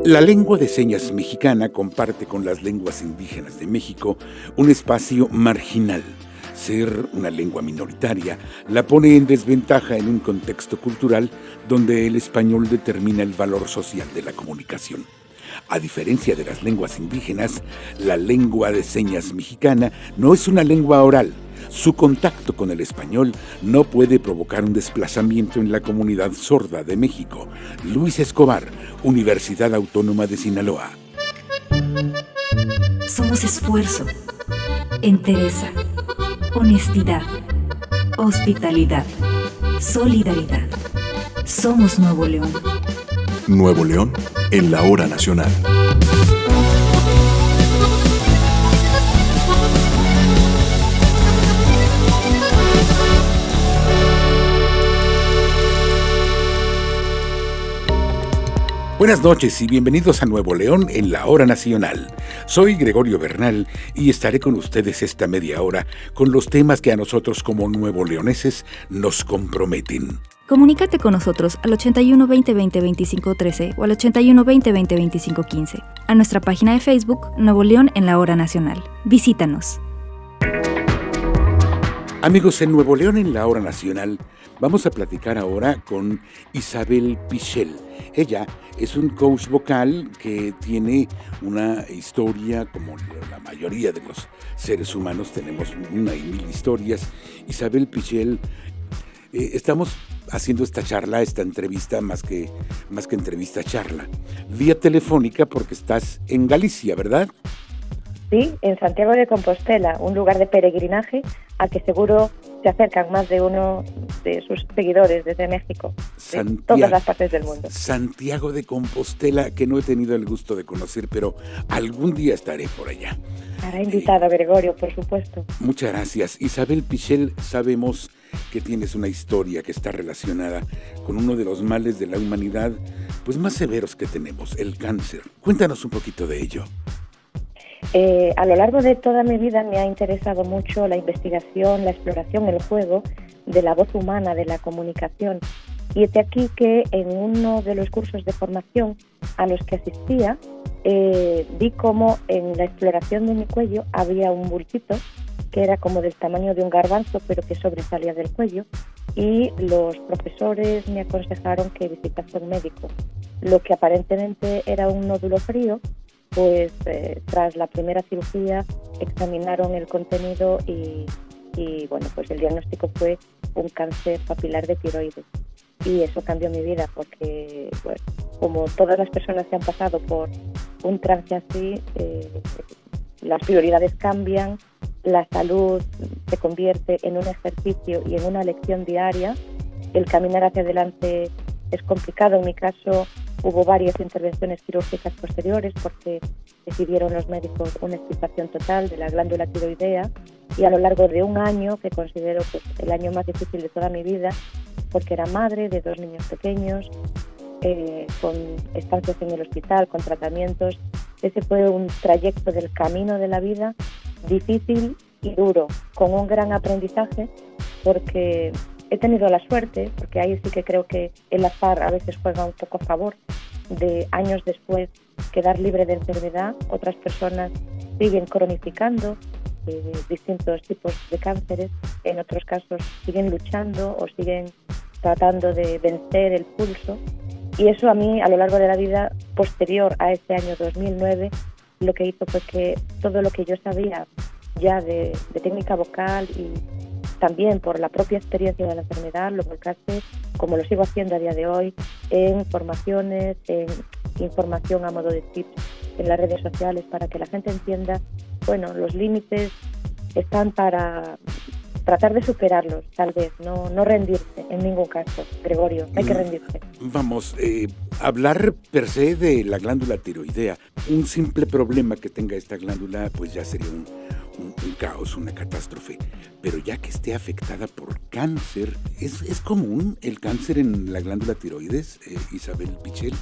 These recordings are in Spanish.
La lengua de señas mexicana comparte con las lenguas indígenas de México un espacio marginal. Ser una lengua minoritaria la pone en desventaja en un contexto cultural donde el español determina el valor social de la comunicación. A diferencia de las lenguas indígenas, la lengua de señas mexicana no es una lengua oral. Su contacto con el español no puede provocar un desplazamiento en la comunidad sorda de México. Luis Escobar, Universidad Autónoma de Sinaloa. Somos esfuerzo, entereza, honestidad, hospitalidad, solidaridad. Somos Nuevo León. Nuevo León en la hora nacional. Buenas noches y bienvenidos a Nuevo León en la hora nacional. Soy Gregorio Bernal y estaré con ustedes esta media hora con los temas que a nosotros como nuevoleoneses nos comprometen. Comunícate con nosotros al 81 20 20 25 13 o al 81 20 20 25 15. A nuestra página de Facebook, Nuevo León en la hora nacional. Visítanos. Amigos, en Nuevo León en la hora nacional vamos a platicar ahora con Isabel Pichel. Ella es un coach vocal que tiene una historia, como la mayoría de los seres humanos tenemos una y mil historias. Isabel Pichel, estamos haciendo esta entrevista, más que entrevista, charla, vía telefónica porque estás en Galicia, ¿verdad? Sí, en Santiago de Compostela, un lugar de peregrinaje al que seguro se acercan más de uno de sus seguidores desde México, de todas las partes del mundo. Santiago de Compostela, que no he tenido el gusto de conocer, pero algún día estaré por allá. Estará invitado, Gregorio, por supuesto. Muchas gracias. Isabel Pichel, sabemos que tienes una historia que está relacionada con uno de los males de la humanidad, pues más severos que tenemos, el cáncer. Cuéntanos un poquito de ello. A lo largo de toda mi vida me ha interesado mucho la investigación, la exploración, el juego de la voz humana, de la comunicación. Y es de aquí que en uno de los cursos de formación a los que asistía, vi cómo en la exploración de mi cuello había un bultito que era como del tamaño de un garbanzo, pero que sobresalía del cuello. Y los profesores me aconsejaron que visitase a un médico. Lo que aparentemente era un nódulo frío, pues tras la primera cirugía examinaron el contenido y bueno, pues el diagnóstico fue un cáncer papilar de tiroides. Y eso cambió mi vida porque, bueno, como todas las personas que han pasado por un trance así, las prioridades cambian, la salud se convierte en un ejercicio y en una lección diaria. El caminar hacia adelante es complicado. En mi caso hubo varias intervenciones quirúrgicas posteriores porque decidieron los médicos una extirpación total de la glándula tiroidea, y a lo largo de un año, que considero pues, el año más difícil de toda mi vida, porque era madre de 2 niños pequeños, con estancias en el hospital, con tratamientos. Ese fue un trayecto del camino de la vida difícil y duro, con un gran aprendizaje, porque he tenido la suerte, porque ahí sí que creo que el azar a veces juega un poco a favor, de años después quedar libre de enfermedad. Otras personas siguen cronificando distintos tipos de cánceres, en otros casos siguen luchando o siguen tratando de vencer el pulso. Y eso a mí, a lo largo de la vida posterior a ese año 2009, lo que hizo fue que todo lo que yo sabía ya de técnica vocal y también por la propia experiencia de la enfermedad, lo volcase, como lo sigo haciendo a día de hoy, en formaciones, en información a modo de tips en las redes sociales, para que la gente entienda, bueno, los límites están para tratar de superarlos, tal vez, no rendirse en ningún caso, Gregorio, no hay que rendirse. Vamos, hablar per se de la glándula tiroidea, un simple problema que tenga esta glándula, pues ya sería un caos, una catástrofe. Pero ya que esté afectada por cáncer, ¿es común el cáncer en la glándula tiroides, Isabel Pichel?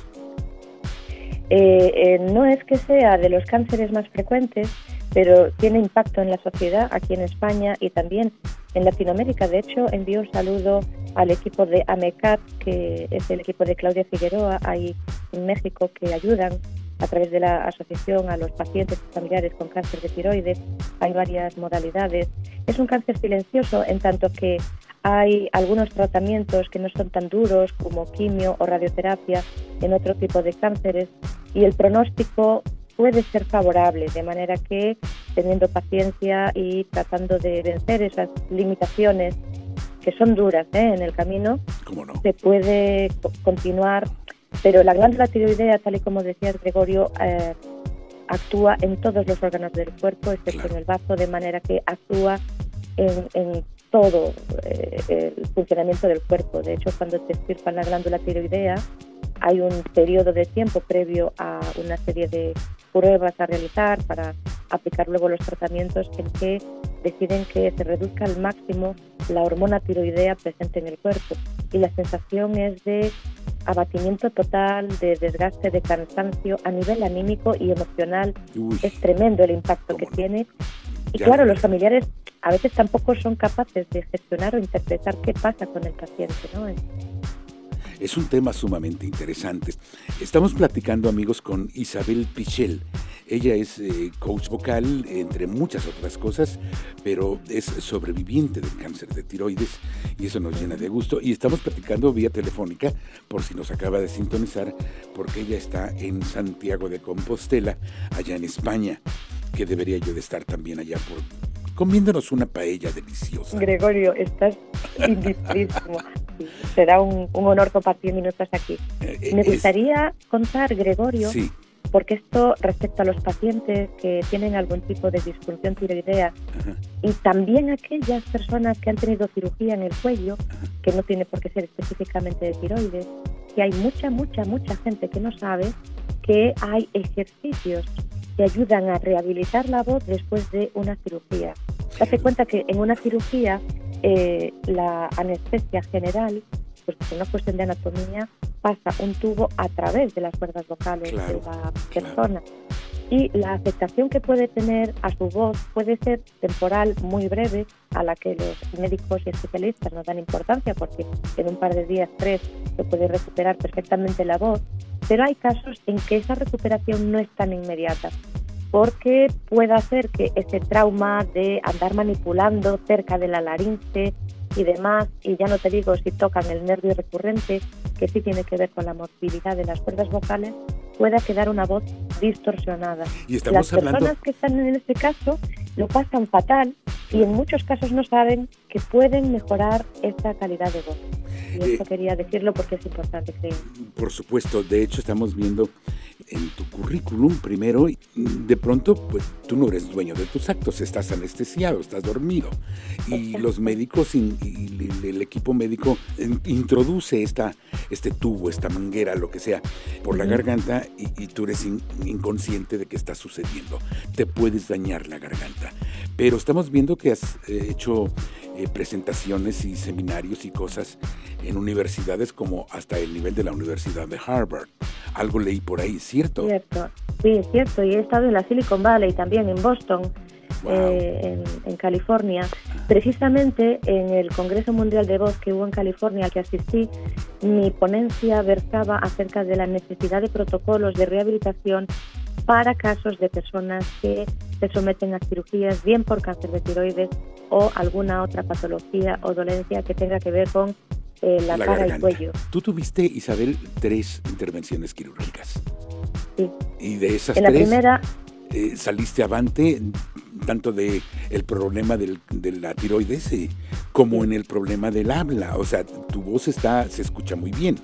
No es que sea de los cánceres más frecuentes, pero tiene impacto en la sociedad aquí en España y también en Latinoamérica. De hecho, envío un saludo al equipo de AMECAT, que es el equipo de Claudia Figueroa, ahí en México, que ayudan a través de la asociación a los pacientes y familiares con cáncer de tiroides. Hay varias modalidades. Es un cáncer silencioso en tanto que hay algunos tratamientos que no son tan duros como quimio o radioterapia en otro tipo de cánceres, y el pronóstico puede ser favorable, de manera que teniendo paciencia y tratando de vencer esas limitaciones que son duras en el camino, ¿Cómo no? se puede continuar. Pero la glándula tiroidea, tal y como decía Gregorio, actúa en todos los órganos del cuerpo, excepto en el bazo, de manera que actúa en todo el funcionamiento del cuerpo. De hecho, cuando te extirpan la glándula tiroidea, hay un periodo de tiempo previo a una serie de pruebas a realizar para aplicar luego los tratamientos en que deciden que se reduzca al máximo la hormona tiroidea presente en el cuerpo. Y la sensación es de abatimiento total, de desgaste, de cansancio a nivel anímico y emocional. Uy, es tremendo el impacto que tiene. Y claro, los familiares a veces tampoco son capaces de gestionar o interpretar qué pasa con el paciente, ¿no? Es un tema sumamente interesante. Estamos platicando, amigos, con Isabel Pichel. Ella es coach vocal, entre muchas otras cosas, pero es sobreviviente del cáncer de tiroides y eso nos llena de gusto. Y estamos platicando vía telefónica, por si nos acaba de sintonizar, porque ella está en Santiago de Compostela, allá en España, que debería yo de estar también allá comiéndonos una paella deliciosa. Gregorio, estás invitadísimo. Será un honor compartir minutos aquí. Me gustaría contar, Gregorio, sí, porque esto respecto a los pacientes que tienen algún tipo de disfunción tiroidea, ajá, y también aquellas personas que han tenido cirugía en el cuello, ajá, que no tiene por qué ser específicamente de tiroides, que hay mucha gente que no sabe que hay ejercicios que ayudan a rehabilitar la voz después de una cirugía. Date cuenta que en una cirugía la anestesia general, pues por una cuestión de anatomía, pasa un tubo a través de las cuerdas vocales, claro, de la persona. Claro. Y la afectación que puede tener a su voz puede ser temporal, muy breve, a la que los médicos y especialistas no dan importancia, porque en un par de días, 3, se puede recuperar perfectamente la voz. Pero hay casos en que esa recuperación no es tan inmediata, porque puede hacer que ese trauma de andar manipulando cerca de la laringe y demás, y ya no te digo si tocan el nervio recurrente, que sí tiene que ver con la movilidad de las cuerdas vocales, pueda quedar una voz distorsionada. Y las personas que están en este caso lo pasan fatal y en muchos casos no saben que pueden mejorar esta calidad de voz. Y esto quería decirlo porque es importante, creo. Por supuesto, de hecho estamos viendo en tu currículum primero, de pronto pues tú no eres dueño de tus actos, estás anestesiado, estás dormido y los médicos y el equipo médico introduce este tubo, esta manguera, lo que sea, por la garganta y tú eres inconsciente de qué está sucediendo. Te puedes dañar la garganta. Pero estamos viendo que has hecho presentaciones y seminarios y cosas en universidades como hasta el nivel de la Universidad de Harvard. Algo leí por ahí, ¿cierto? Cierto, sí, es cierto. Y he estado en la Silicon Valley, también en Boston, wow, en California. Precisamente en el Congreso Mundial de Voz que hubo en California, al que asistí, mi ponencia versaba acerca de la necesidad de protocolos de rehabilitación para casos de personas que se someten a cirugías, bien por cáncer de tiroides o alguna otra patología o dolencia que tenga que ver con la cara garganta. Y cuello. Tú tuviste, Isabel, 3 intervenciones quirúrgicas. Sí. Y de esas en 3, la primera, saliste avante tanto de el problema de la tiroides como sí, en el problema del habla. O sea, tu voz se escucha muy bien.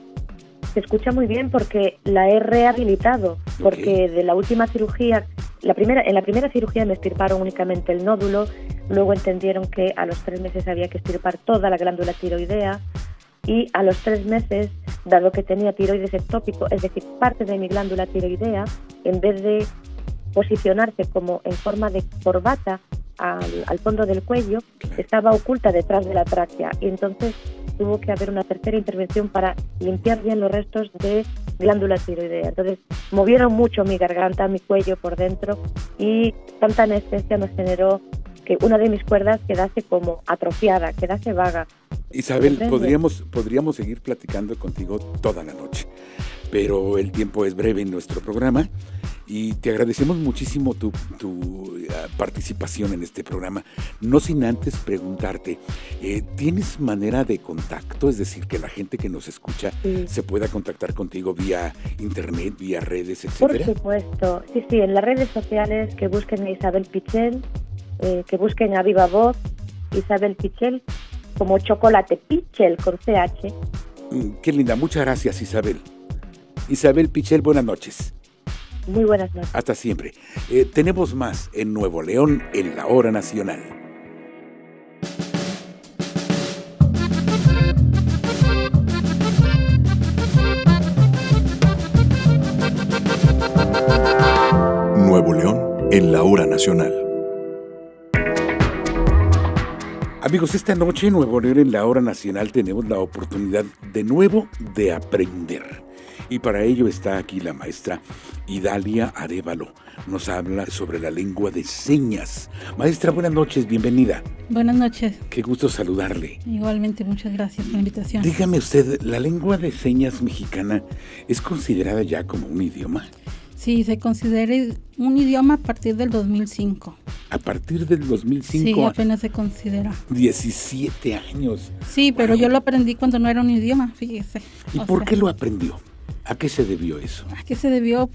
Se escucha muy bien porque la he rehabilitado, porque de la última cirugía, en la primera cirugía me extirparon únicamente el nódulo, luego entendieron que a los 3 meses había que extirpar toda la glándula tiroidea y a los 3 meses, dado que tenía tiroides ectópico, es decir, parte de mi glándula tiroidea, en vez de posicionarse como en forma de corbata al fondo del cuello, estaba oculta detrás de la tráquea y entonces tuvo que haber una tercera intervención para limpiar bien los restos de glándula tiroidea. Entonces movieron mucho mi garganta, mi cuello por dentro y tanta anestesia nos generó que una de mis cuerdas quedase como atrofiada, quedase vaga. Isabel, podríamos seguir platicando contigo toda la noche, pero el tiempo es breve en nuestro programa y te agradecemos muchísimo tu participación en este programa. No sin antes preguntarte, ¿tienes manera de contacto? Es decir, que la gente que nos escucha se pueda contactar contigo vía internet, vía redes, etcétera. Por supuesto, sí, en las redes sociales que busquen a Isabel Pichel, que busquen a viva voz Isabel Pichel, como Chocolate Pichel con CH. Qué linda, muchas gracias, Isabel. Isabel Pichel, buenas noches. Muy buenas noches. Hasta siempre. Tenemos más en Nuevo León, en la Hora Nacional. Nuevo León, en la Hora Nacional. Amigos, esta noche en Nuevo León, en la Hora Nacional, tenemos la oportunidad de nuevo de aprender. Y para ello está aquí la maestra Idalia Arévalo. Nos habla sobre la lengua de señas. Maestra, buenas noches, bienvenida. Buenas noches. Qué gusto saludarle. Igualmente, muchas gracias por la invitación. Dígame usted, ¿la lengua de señas mexicana es considerada ya como un idioma? Sí, se considera un idioma a partir del 2005. ¿A partir del 2005? Sí, apenas se considera. 17 años. Sí, pero yo lo aprendí cuando no era un idioma, fíjese. ¿Y por qué lo aprendió? ¿A qué se debió eso? ¿A qué se debió?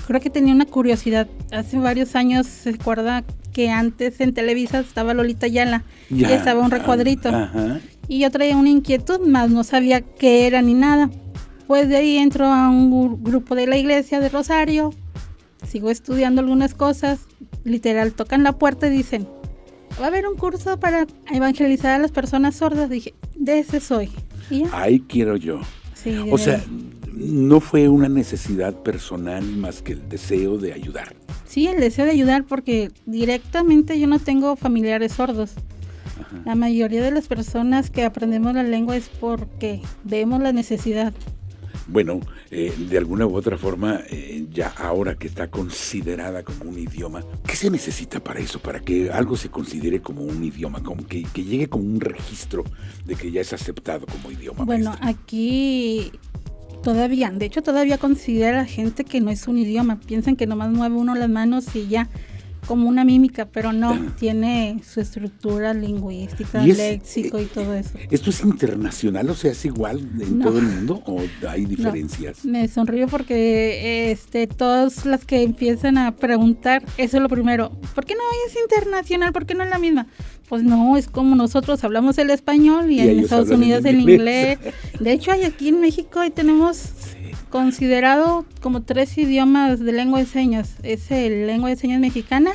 Creo que tenía una curiosidad. Hace varios años, se acuerda que antes en Televisa estaba Lolita Ayala y estaba un recuadrito. Ajá. Y yo traía una inquietud, más no sabía qué era ni nada. Pues de ahí entro a un grupo de la iglesia de Rosario, sigo estudiando algunas cosas, literal, tocan la puerta y dicen, va a haber un curso para evangelizar a las personas sordas. Dije, de ese soy. ¿Y ya? Ahí quiero yo. Sí, o sea, no fue una necesidad personal más que el deseo de ayudar. Sí, el deseo de ayudar, porque directamente yo no tengo familiares sordos. Ajá. La mayoría de las personas que aprendemos la lengua es porque vemos la necesidad. Bueno, de alguna u otra forma, ya ahora que está considerada como un idioma, ¿qué se necesita para eso? Para que algo se considere como un idioma, como que llegue como un registro de que ya es aceptado como idioma. Bueno, maestra. Aquí todavía considera la gente que no es un idioma. Piensan que nomás mueve uno las manos y ya, como una mímica, pero no, tiene su estructura lingüística, léxico y todo eso. ¿Esto es internacional? O sea, ¿es igual en todo el mundo o hay diferencias? No, me sonrío porque todas las que empiezan a preguntar, eso es lo primero, ¿por qué no es internacional? ¿Por qué no es la misma? Pues no, es como nosotros hablamos el español y en Estados Unidos el inglés. De hecho, aquí en México tenemos considerado como 3 idiomas de lengua de señas. Es el lengua de señas mexicana,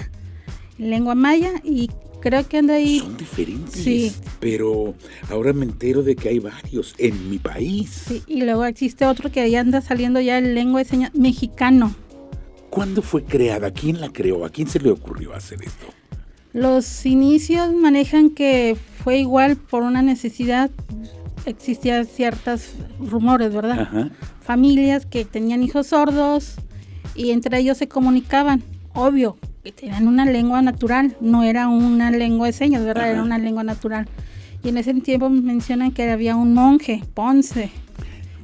lengua maya y creo que anda ahí. Son diferentes, sí. Pero ahora me entero de que hay varios en mi país. Sí, y luego existe otro que ahí anda saliendo ya el lengua de señas mexicano. ¿Cuándo fue creada? ¿Quién la creó? ¿A quién se le ocurrió hacer esto? Los inicios manejan que fue igual por una necesidad. Existían ciertos rumores, ¿verdad? Ajá. Familias que tenían hijos sordos y entre ellos se comunicaban. Obvio, que tenían una lengua natural, no era una lengua de señas, ¿verdad? Ajá. Era una lengua natural. Y en ese tiempo mencionan que había un monje, Ponce,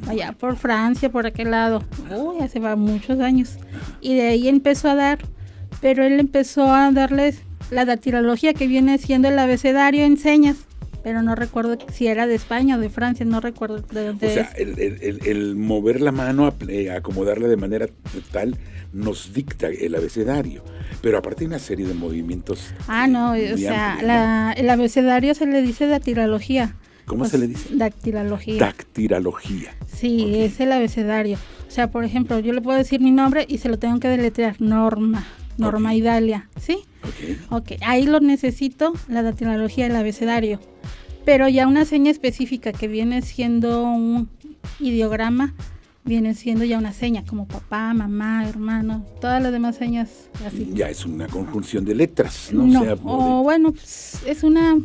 allá por Francia, por aquel lado. Uy, hace muchos años. Y de ahí empezó a dar, pero él empezó a darles la dactilología, que viene siendo el abecedario en señas. Pero no recuerdo si era de España o de Francia, no recuerdo de dónde es. O sea, el mover la mano, acomodarla de manera tal, nos dicta el abecedario. Pero aparte hay una serie de movimientos. No, o sea, el abecedario se le dice dactilología. ¿Cómo se le dice? Dactilología. Dactilología. Sí, okay. Es el abecedario. O sea, por ejemplo, yo le puedo decir mi nombre y se lo tengo que deletrear. Norma okay. Idalia, ¿sí? Ok, ahí lo necesito, la dactilología, el abecedario. Pero ya una seña específica que viene siendo un ideograma, viene siendo ya una seña, como papá, mamá, hermano, todas las demás señas así. Ya es una conjunción de letras, ¿no? No, bueno, pues, es una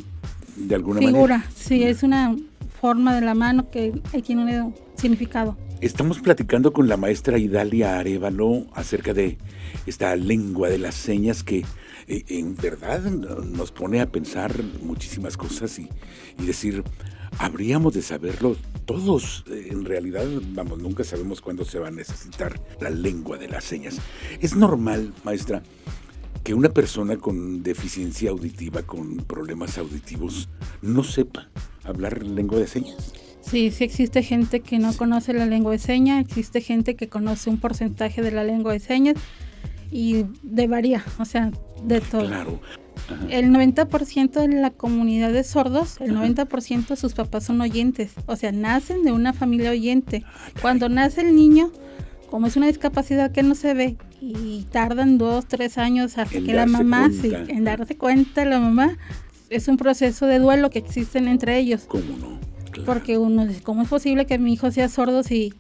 de alguna figura, manera. Sí, es una forma de la mano que tiene un significado. Estamos platicando con la maestra Idalia Arévalo acerca de esta lengua de las señas que en verdad nos pone a pensar muchísimas cosas y decir, habríamos de saberlo todos. En realidad, nunca sabemos cuándo se va a necesitar la lengua de las señas. Es normal, maestra, que una persona con deficiencia auditiva, con problemas auditivos, no sepa hablar lengua de señas. Sí, sí existe gente que no conoce la lengua de señas, existe gente que conoce un porcentaje de la lengua de señas y varía, o sea, de todo. Claro. Ajá. El 90% de la comunidad de sordos, el 90% de sus papás son oyentes, o sea, nacen de una familia oyente. Cuando nace el niño, como es una discapacidad que no se ve, y tardan 2-3 años hasta que la mamá, en darse cuenta la mamá, es un proceso de duelo que existen entre ellos. ¿Cómo no? Claro. Porque uno dice, ¿cómo es posible que mi hijo sea sordo si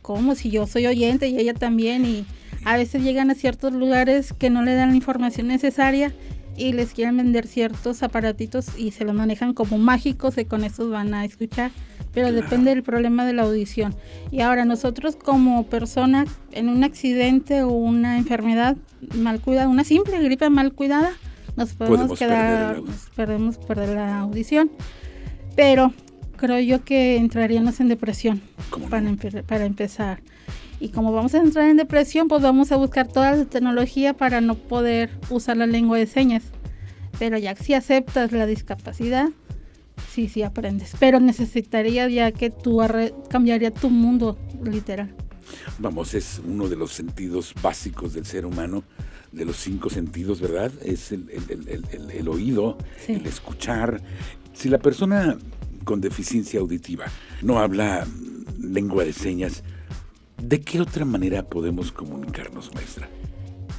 yo soy oyente y ella también? Y a veces llegan a ciertos lugares que no le dan la información necesaria y les quieren vender ciertos aparatitos y se los manejan como mágicos y con esos van a escuchar, pero claro, depende del problema de la audición. Y ahora nosotros como persona en un accidente o una enfermedad mal cuidada, una simple gripe mal cuidada, nos podemos perder la audición, pero creo yo que entraríamos en depresión para empezar. Y como vamos a entrar en depresión, pues vamos a buscar toda la tecnología para no poder usar la lengua de señas. Pero ya si aceptas la discapacidad, sí aprendes. Pero necesitaría ya que cambiaría tu mundo, literal. Es uno de los sentidos básicos del ser humano, de los 5 sentidos, ¿verdad? Es el oído, sí, el escuchar. Si la persona con deficiencia auditiva no habla lengua de señas, ¿de qué otra manera podemos comunicarnos, maestra?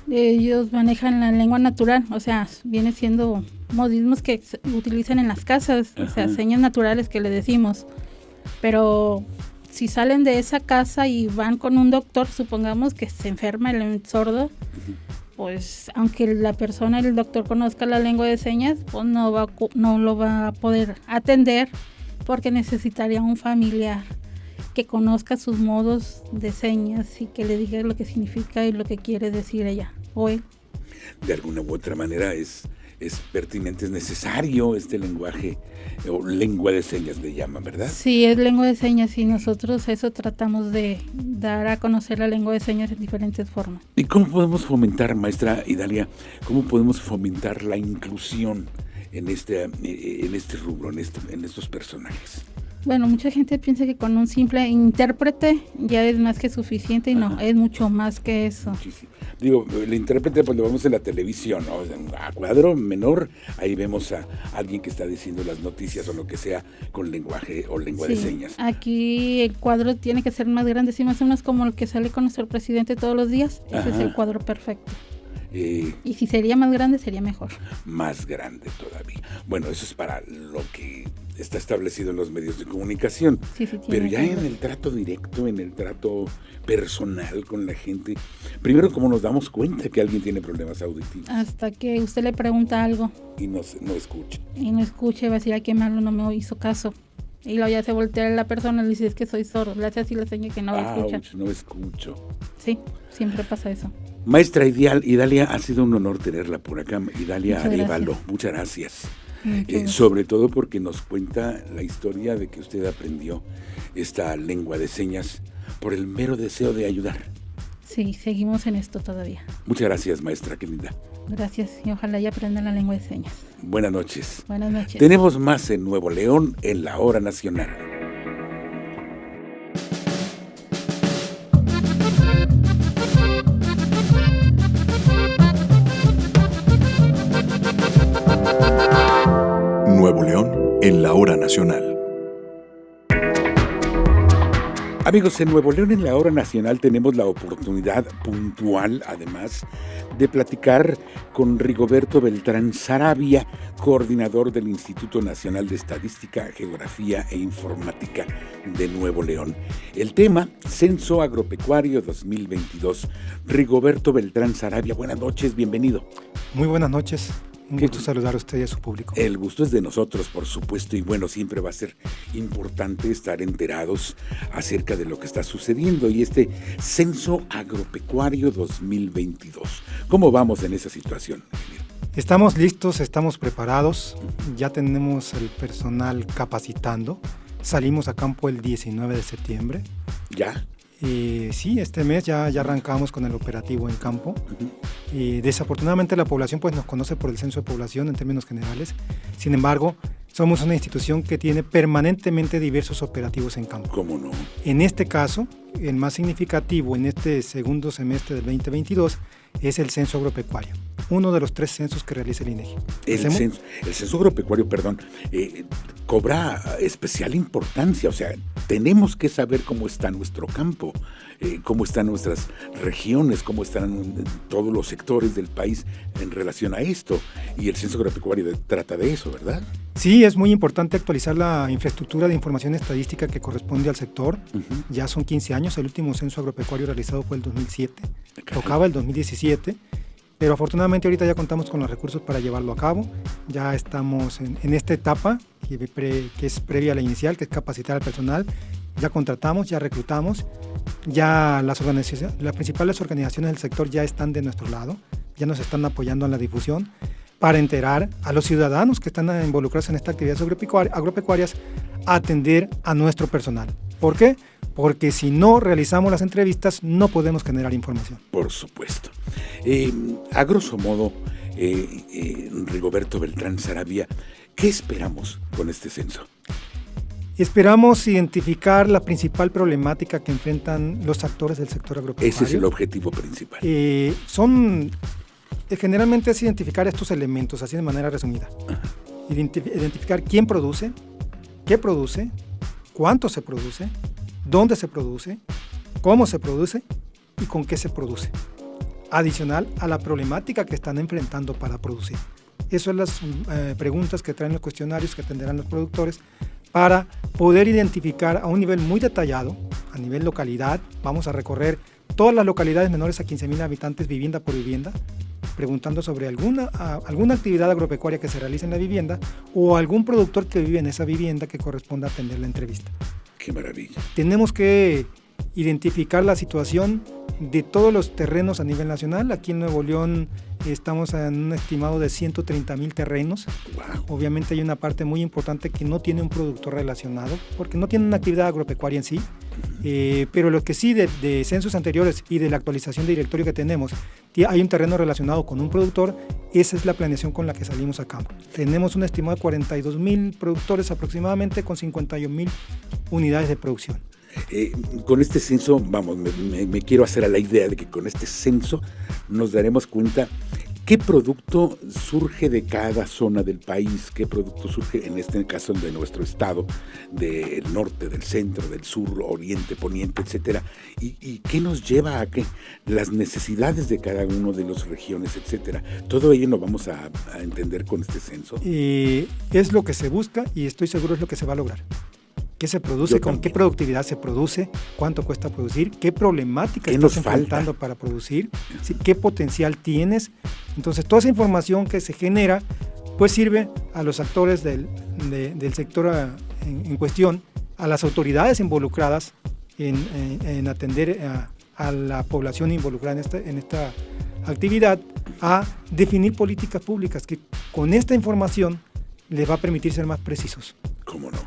Ellos manejan la lengua natural, o sea, viene siendo modismos que se utilizan en las casas, ajá, o sea, señas naturales que le decimos. Pero si salen de esa casa y van con un doctor, supongamos que se enferma el sordo, pues aunque el doctor conozca la lengua de señas, pues no lo va a poder atender porque necesitaría un familiar que conozca sus modos de señas y que le diga lo que significa y lo que quiere decir ella o él. De alguna u otra manera es pertinente, es necesario este lenguaje o lengua de señas le llaman, ¿verdad? Sí, es lengua de señas y nosotros eso tratamos de dar a conocer la lengua de señas en diferentes formas. ¿Y cómo podemos fomentar, maestra Idalia, cómo podemos fomentar la inclusión en este rubro, en estos personajes? Bueno, mucha gente piensa que con un simple intérprete ya es más que suficiente y no, es mucho más que eso. Muchísimo. Digo, el intérprete pues lo vemos en la televisión, ¿no? A cuadro menor, ahí vemos a alguien que está diciendo las noticias o lo que sea con lenguaje o lengua de señas. Aquí el cuadro tiene que ser más grande, sí, más o menos como el que sale con nuestro presidente todos los días. Ese es el cuadro perfecto. Y si sería más grande, sería mejor. Más grande todavía. Bueno, eso es para lo que está establecido en los medios de comunicación. Sí, pero ya en el trato directo, en el trato personal con la gente, primero, ¿cómo nos damos cuenta que alguien tiene problemas auditivos? Hasta que usted le pregunta algo. Y no escucha. Y no escucha, va a decir, ay, qué malo, no me hizo caso. Y luego ya se voltea a la persona y le dice, es que soy sordo. Le hace así la seña que no escucha. No escucho. Sí, siempre pasa eso. Maestra Idalia, ha sido un honor tenerla por acá. Idalia Arévalo, muchas gracias. Sobre todo porque nos cuenta la historia de que usted aprendió esta lengua de señas por el mero deseo de ayudar. Sí, seguimos en esto todavía. Muchas gracias, maestra, qué linda. Gracias, y ojalá ya aprendan la lengua de señas. Buenas noches. Buenas noches. Tenemos más en Nuevo León en la Hora Nacional. Nuevo León en la Hora Nacional. Amigos, en Nuevo León en la Hora Nacional tenemos la oportunidad puntual, además, de platicar con Rigoberto Beltrán Saravia, coordinador del Instituto Nacional de Estadística, Geografía e Informática de Nuevo León. El tema, Censo Agropecuario 2022. Rigoberto Beltrán Saravia, buenas noches, bienvenido. Muy buenas noches. Un gusto saludar a usted y a su público. El gusto es de nosotros, por supuesto, y bueno, siempre va a ser importante estar enterados acerca de lo que está sucediendo y este Censo Agropecuario 2022. ¿Cómo vamos en esa situación? Estamos listos, estamos preparados, ya tenemos el personal capacitando. Salimos a campo el 19 de septiembre. ¿Ya? Sí, este mes ya arrancamos con el operativo en campo. Desafortunadamente la población pues nos conoce por el censo de población en términos generales. Sin embargo, somos una institución que tiene permanentemente diversos operativos en campo. ¿Cómo no? En este caso, el más significativo en este segundo semestre del 2022 es el censo agropecuario, uno de los 3 censos que realiza el INEGI. El censo agropecuario, cobra especial importancia. O sea, tenemos que saber cómo está nuestro campo, cómo están nuestras regiones, cómo están todos los sectores del país en relación a esto. Y el censo agropecuario trata de eso, ¿verdad? Sí, es muy importante actualizar la infraestructura de información estadística que corresponde al sector. Ya son 15 años, el último censo agropecuario realizado fue el 2007, tocaba el 2017, pero afortunadamente ahorita ya contamos con los recursos para llevarlo a cabo. Ya estamos en esta etapa que es previa a la inicial, que es capacitar al personal. Ya contratamos, ya reclutamos, ya las principales organizaciones del sector ya están de nuestro lado, ya nos están apoyando en la difusión para enterar a los ciudadanos que están involucrados en estas actividades agropecuarias a atender a nuestro personal. ¿Por qué? Porque si no realizamos las entrevistas no podemos generar información. Por supuesto. A grosso modo, Rigoberto Beltrán Saravia, ¿qué esperamos con este censo? Esperamos identificar la principal problemática que enfrentan los actores del sector agropecuario. Ese es el objetivo principal. Generalmente es identificar estos elementos, así de manera resumida. Identificar quién produce, qué produce, cuánto se produce, dónde se produce, cómo se produce y con qué se produce. Adicional a la problemática que están enfrentando para producir. Esas son las preguntas que traen los cuestionarios que atenderán los productores para poder identificar a un nivel muy detallado, a nivel localidad. Vamos a recorrer todas las localidades menores a 15,000 habitantes vivienda por vivienda, preguntando sobre alguna actividad agropecuaria que se realice en la vivienda o algún productor que vive en esa vivienda que corresponda a atender la entrevista. ¡Qué maravilla! Tenemos que identificar la situación de todos los terrenos a nivel nacional. Aquí en Nuevo León estamos en un estimado de 130,000 terrenos. Wow. Obviamente hay una parte muy importante que no tiene un productor relacionado, porque no tiene una actividad agropecuaria en sí, pero lo que sí de censos anteriores y de la actualización de directorio que tenemos, hay un terreno relacionado con un productor. Esa es la planeación con la que salimos a campo. Tenemos un estimado de 42,000 productores aproximadamente con 51,000 unidades de producción. Con este censo, me quiero hacer a la idea de que con este censo nos daremos cuenta qué producto surge de cada zona del país, qué producto surge en este caso de nuestro estado, del norte, del centro, del sur, oriente, poniente, etcétera, y qué nos lleva a qué, las necesidades de cada uno de las regiones, etcétera. Todo ello lo vamos a entender con este censo. Es lo que se busca y estoy seguro es lo que se va a lograr. ¿Qué se produce? ¿Con qué productividad se produce? ¿Cuánto cuesta producir? ¿Qué problemática estás enfrentando para producir? ¿Sí? ¿Qué potencial tienes? Entonces, toda esa información que se genera, pues sirve a los actores del sector en cuestión, a las autoridades involucradas en atender a la población involucrada en esta actividad, a definir políticas públicas que con esta información les va a permitir ser más precisos. ¿Cómo no?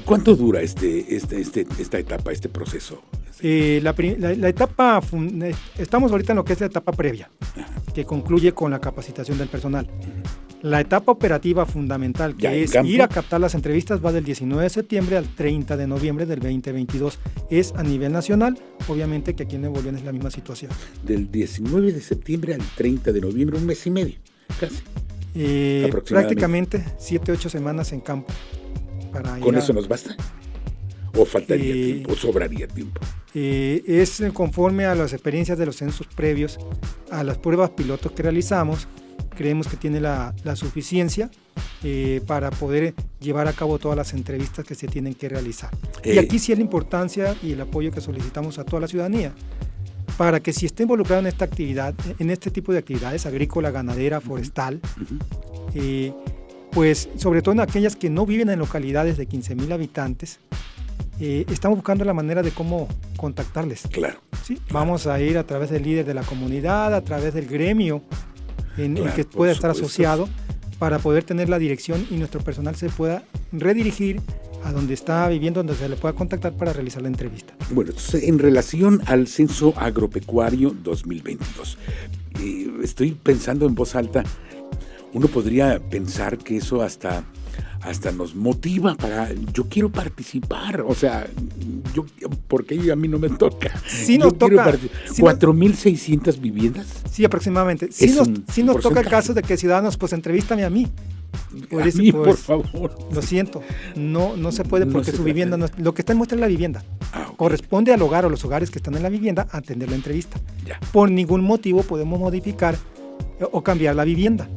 ¿Cuánto dura esta etapa, este proceso? La etapa, estamos ahorita en lo que es la etapa previa, que concluye con la capacitación del personal. La etapa operativa fundamental, que es ir a captar las entrevistas, va del 19 de septiembre al 30 de noviembre del 2022. Es a nivel nacional, obviamente que aquí en Nuevo León es la misma situación. Del 19 de septiembre al 30 de noviembre, un mes y medio, casi. Prácticamente 7-8 semanas en campo. ¿Con eso nos basta? ¿O faltaría tiempo? ¿O sobraría tiempo? Es conforme a las experiencias de los censos previos, a las pruebas pilotos que realizamos. Creemos que tiene la suficiencia para poder llevar a cabo todas las entrevistas que se tienen que realizar. Y aquí sí es la importancia y el apoyo que solicitamos a toda la ciudadanía, para que si está involucrado en esta actividad, en este tipo de actividades agrícola, ganadera, forestal, pues sobre todo en aquellas que no viven en localidades de 15,000 habitantes, estamos buscando la manera de cómo contactarles. Claro. ¿Sí? Vamos a ir a través del líder de la comunidad, a través del gremio en Claro, el que por pueda estar supuesto. asociado para poder tener la dirección y nuestro personal se pueda redirigir a donde está viviendo, donde se le pueda contactar para realizar la entrevista. Bueno, entonces, en relación al Censo Agropecuario 2022, estoy pensando en voz alta, uno podría pensar que eso hasta nos motiva para, yo quiero participar, o sea, porque a mí no me toca. Sí Yo nos quiero toca. Sí 4.600 viviendas. Sí, aproximadamente. Sí Es nos, un sí nos toca el porcentaje. caso de que ciudadanos, pues entrevístame a mí. A mí, por favor. Lo siento, no se puede No porque se su trata. vivienda, lo que está en muestra es la vivienda. Ok. Corresponde al hogar o los hogares que están en la vivienda atender la entrevista. Ya. Por ningún motivo podemos modificar o cambiar la vivienda,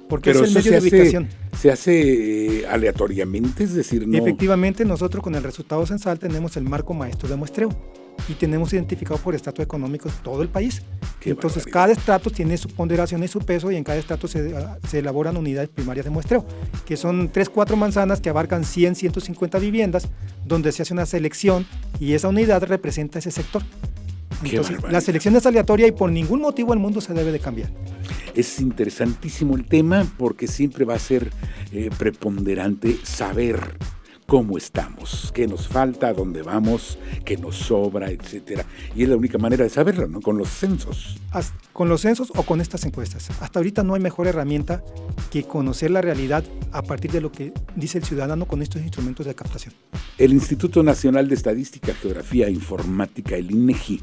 porque Pero es el eso medio de ubicación. se hace aleatoriamente, es decir, no. Efectivamente, nosotros con el resultado censal tenemos el marco maestro de muestreo y tenemos identificado por estratos económicos todo el país. Qué Entonces, barbaridad. cada estrato tiene su ponderación y su peso, y en cada estrato se elaboran unidades primarias de muestreo, que son 3-4 manzanas que abarcan 100-150 viviendas, donde se hace una selección y esa unidad representa ese sector. Qué Entonces, barbaridad. la selección es aleatoria y por ningún motivo el mundo se debe de cambiar. Es interesantísimo el tema porque siempre va a ser preponderante saber cómo estamos, qué nos falta, a dónde vamos, qué nos sobra, etcétera. Y es la única manera de saberlo, ¿no? Con los censos. Con los censos o con estas encuestas. Hasta ahorita no hay mejor herramienta que conocer la realidad a partir de lo que dice el ciudadano con estos instrumentos de captación. El Instituto Nacional de Estadística, Geografía e Informática, el INEGI,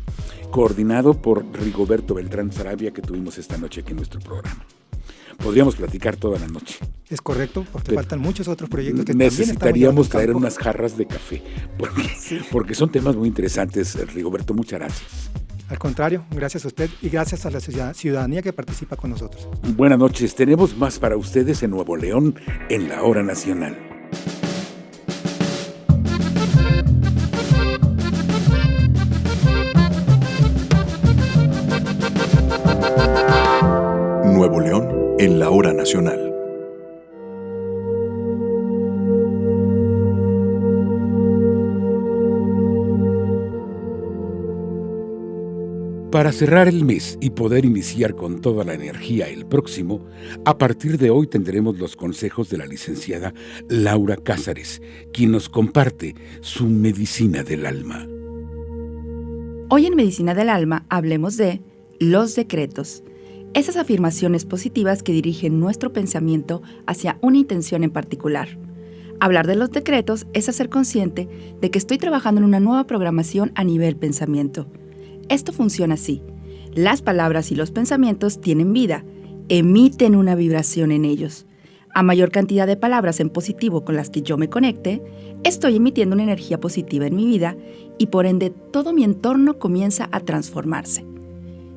coordinado por Rigoberto Beltrán Sarabia, que tuvimos esta noche aquí en nuestro programa. Podríamos platicar toda la noche. Es correcto, porque Pero faltan muchos otros proyectos que necesitaríamos traer también unas jarras de café, porque son temas muy interesantes. Rigoberto, muchas gracias. Al contrario, gracias a usted y gracias a la ciudadanía que participa con nosotros. Buenas noches, tenemos más para ustedes en Nuevo León, en la Hora Nacional. Nuevo León en la Hora Nacional. Para cerrar el mes y poder iniciar con toda la energía el próximo, a partir de hoy tendremos los consejos de la licenciada Laura Cázares, quien nos comparte su medicina del alma. Hoy en Medicina del Alma hablemos de los decretos, esas afirmaciones positivas que dirigen nuestro pensamiento hacia una intención en particular. Hablar de los decretos es hacer consciente de que estoy trabajando en una nueva programación a nivel pensamiento. Esto funciona así. Las palabras y los pensamientos tienen vida, emiten una vibración en ellos. A mayor cantidad de palabras en positivo con las que yo me conecte, estoy emitiendo una energía positiva en mi vida y por ende todo mi entorno comienza a transformarse.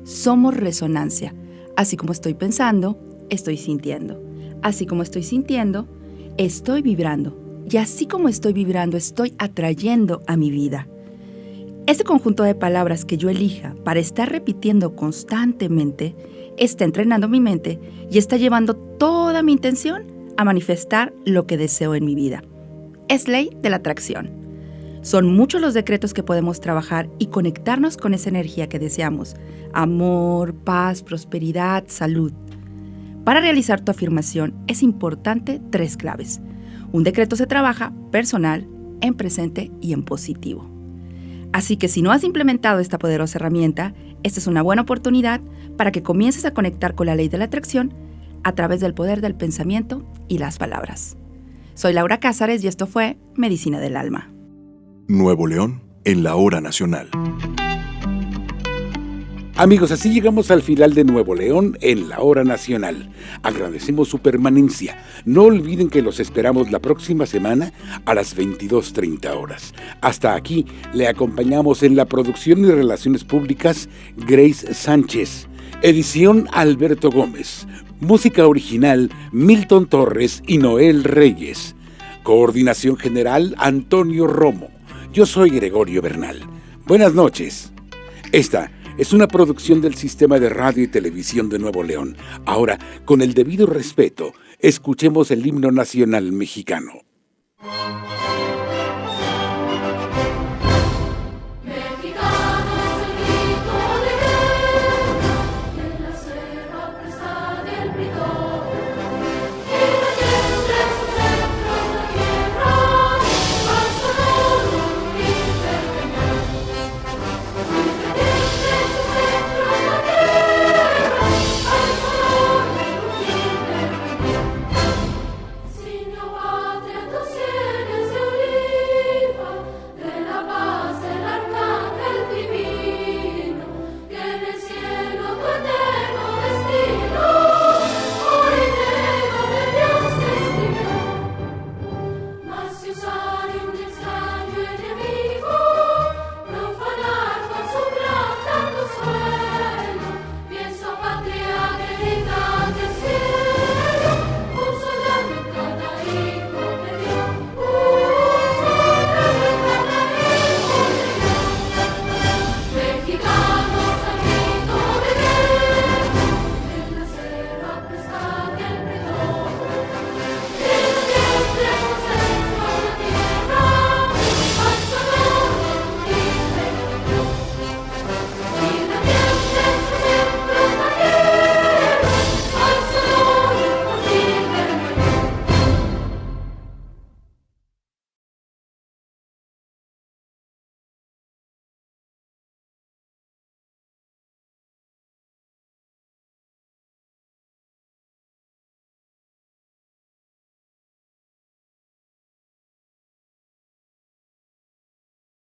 Somos resonancia. Así como estoy pensando, estoy sintiendo. Así como estoy sintiendo, estoy vibrando. Y así como estoy vibrando, estoy atrayendo a mi vida. Ese conjunto de palabras que yo elija para estar repitiendo constantemente está entrenando mi mente y está llevando toda mi intención a manifestar lo que deseo en mi vida. Es ley de la atracción. Son muchos los decretos que podemos trabajar y conectarnos con esa energía que deseamos: amor, paz, prosperidad, salud. Para realizar tu afirmación es importante 3 claves. Un decreto se trabaja personal, en presente y en positivo. Así que si no has implementado esta poderosa herramienta, esta es una buena oportunidad para que comiences a conectar con la ley de la atracción a través del poder del pensamiento y las palabras. Soy Laura Cázares y esto fue Medicina del Alma. Nuevo León en la Hora Nacional. Amigos, así llegamos al final de Nuevo León en la Hora Nacional. Agradecemos su permanencia. No olviden que los esperamos la próxima semana a las 22:30 horas. Hasta aquí le acompañamos en la producción y relaciones públicas Grace Sánchez. Edición Alberto Gómez. Música original Milton Torres y Noel Reyes. Coordinación general Antonio Romo. Yo soy Gregorio Bernal. Buenas noches. Esta es una producción del Sistema de Radio y Televisión de Nuevo León. Ahora, con el debido respeto, escuchemos el himno nacional mexicano.